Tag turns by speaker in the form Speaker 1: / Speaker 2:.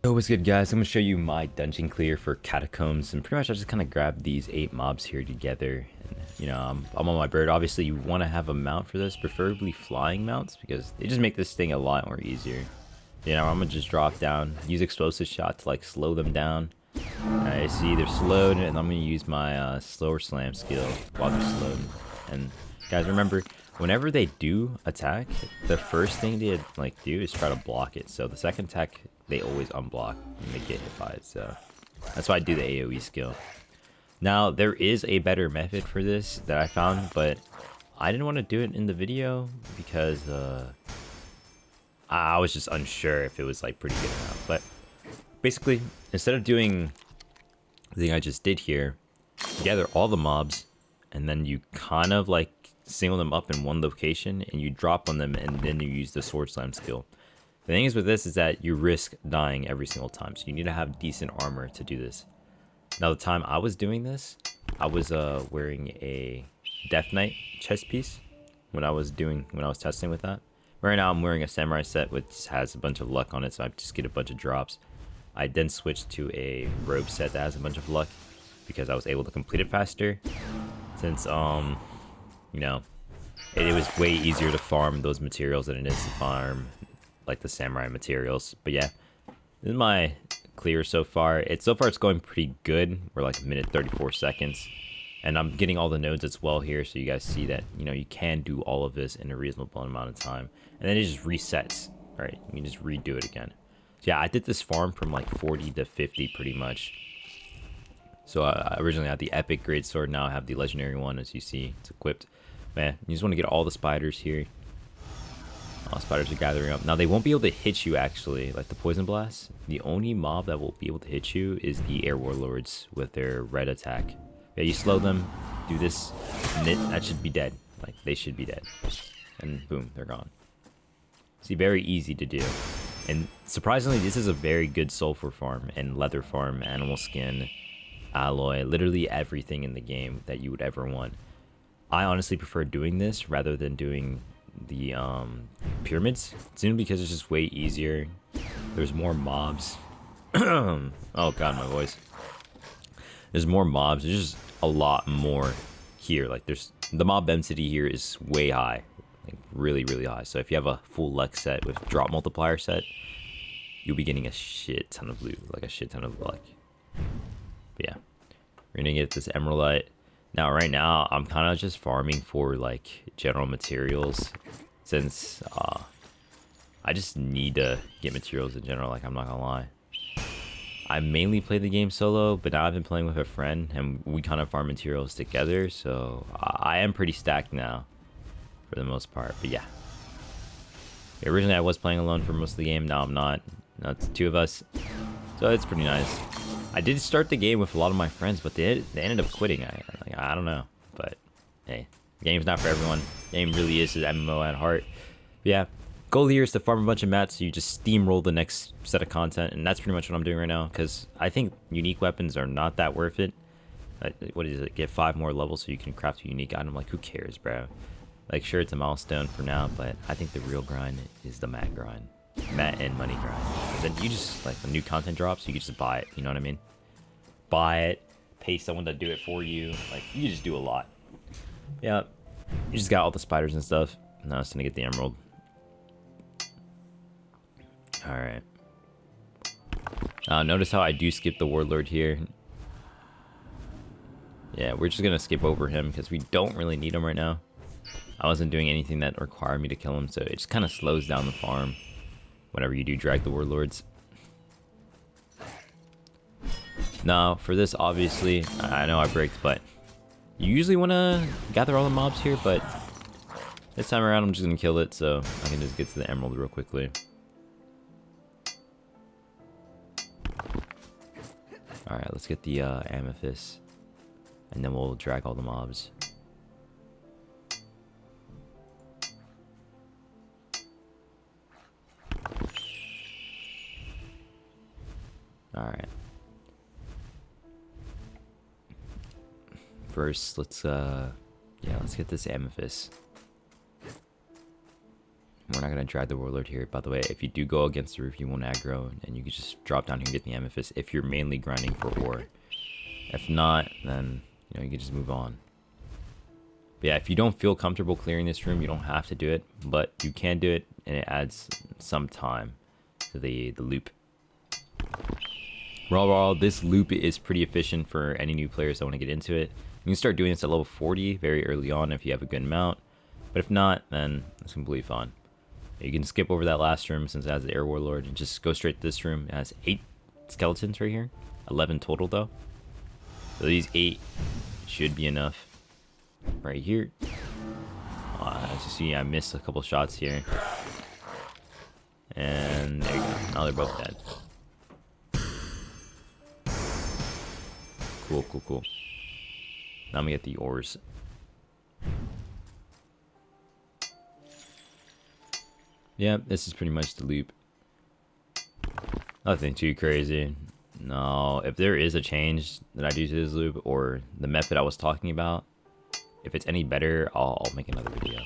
Speaker 1: Yo, what's good, guys? I'm gonna show you my dungeon clear for Catacombs, and pretty much I just kind of grabbed these 8 mobs here together. And, you know, I'm on my bird. Obviously, you want to have a mount for this, preferably flying mounts, because they just make this thing a lot more easier. You know, I'm gonna just drop down, use explosive shot to like slow them down. I see they're slowed, and I'm gonna use my slower slam skill while they're slowed. And guys, remember, whenever they do attack, the first thing they like do is try to block it. So the second attack, they always unblock and they get hit by it. So that's why I do the AoE skill. Now, there is a better method for this that I found, but I didn't want to do it in the video because I was just unsure if it was like pretty good enough. But basically, instead of doing the thing I just did here, you gather all the mobs and then you kind of like single them up in one location and you drop on them, and then you use the sword slam skill. The thing is with this is that you risk dying every single time, so you need to have decent armor to do this. Now, the time I was doing this, I was wearing a Death Knight chest piece when I was testing with that. Right now I'm wearing a samurai set which has a bunch of luck on it, so I just get a bunch of drops. I then switched to a robe set that has a bunch of luck because I was able to complete it faster, since you know, it was way easier to farm those materials than it is to farm like the samurai materials. But yeah, this is my clear so far. It's going pretty good. We're like 1:34 seconds, and I'm getting all the nodes as well here, so you guys see that, you know, you can do all of this in a reasonable amount of time, and then it just resets. Right, you can just redo it again. So yeah, I did this farm from like 40 to 50 pretty much. So I originally had the epic great sword, now I have the legendary one. As you see, it's equipped. Man, you just want to get all the spiders here. All spiders are gathering up. Now, they won't be able to hit you, actually, like the poison blast. The only mob that will be able to hit you is the air warlords with their red attack. Yeah, you slow them, do this, and that should be dead. Like, they should be dead. And boom, they're gone. See, very easy to do. And surprisingly, this is a very good sulfur farm and leather farm, animal skin, alloy, literally everything in the game that you would ever want. I honestly prefer doing this rather than doing the pyramids, simply because it's just way easier. There's more mobs. Oh god, my voice. There's more mobs. There's just a lot more here. Like, there's the mob density here is way high, like really high. So if you have a full luck set with drop multiplier set, you'll be getting a shit ton of loot, like a shit ton of luck. But yeah, we're gonna get this emeraldite. Now, right now, I'm kind of just farming for like general materials, since I just need to get materials in general. Like, I'm not gonna lie, I mainly play the game solo, but now I've been playing with a friend and we kind of farm materials together. So I am pretty stacked now for the most part. But yeah, originally I was playing alone for most of the game. Now I'm not. Now it's 2 of us, so it's pretty nice. I did start the game with a lot of my friends, but they ended up quitting. I don't know, but hey, the game's not for everyone. The game really is an MMO at heart. But yeah, goal here is to farm a bunch of mats, so you just steamroll the next set of content, and that's pretty much what I'm doing right now, because I think unique weapons are not that worth it. What is it? Get 5 more levels so you can craft a unique item. Like, who cares, bro? Like, sure, it's a milestone for now, but I think the real grind is the mat grind. Mat and money grind. And then you just, like, when new content drops, you can just buy it. You know what I mean? Buy it, pay someone to do it for you. Like, you just do a lot. Yeah, you just got all the spiders and stuff. Now it's gonna get the emerald. Alright. Notice how I do skip the warlord here. Yeah, we're just gonna skip over him because we don't really need him right now. I wasn't doing anything that required me to kill him, so it just kind of slows down the farm whenever you do drag the warlords. Now, for this, obviously, I know I braked, but you usually want to gather all the mobs here, but this time around I'm just going to kill it, so I can just get to the emerald real quickly. Alright, let's get the amethyst, and then we'll drag all the mobs. Alright. First, let's get this amethyst. we're not gonna drag the warlord here. By the way, if you do go against the roof, you won't aggro, and you can just drop down here and get the amethyst if you're mainly grinding for ore. If not, then you know you can just move on. But yeah, if you don't feel comfortable clearing this room, you don't have to do it, but you can do it, and it adds some time to the loop. Overall, this loop is pretty efficient for any new players that want to get into it. You can start doing this at level 40 very early on if you have a good mount, but if not, then it's completely fine. You can skip over that last room since it has the air warlord and just go straight to this room. It has 8 skeletons right here, 11 total though. So these 8 should be enough right here. As you see, I missed a couple shots here. And there you go. Now they're both dead. Cool, cool, cool. Now I'm gonna get the ores. Yeah, this is pretty much the loop. Nothing too crazy. No, if there is a change that I do to this loop, or the method I was talking about, if it's any better, I'll make another video.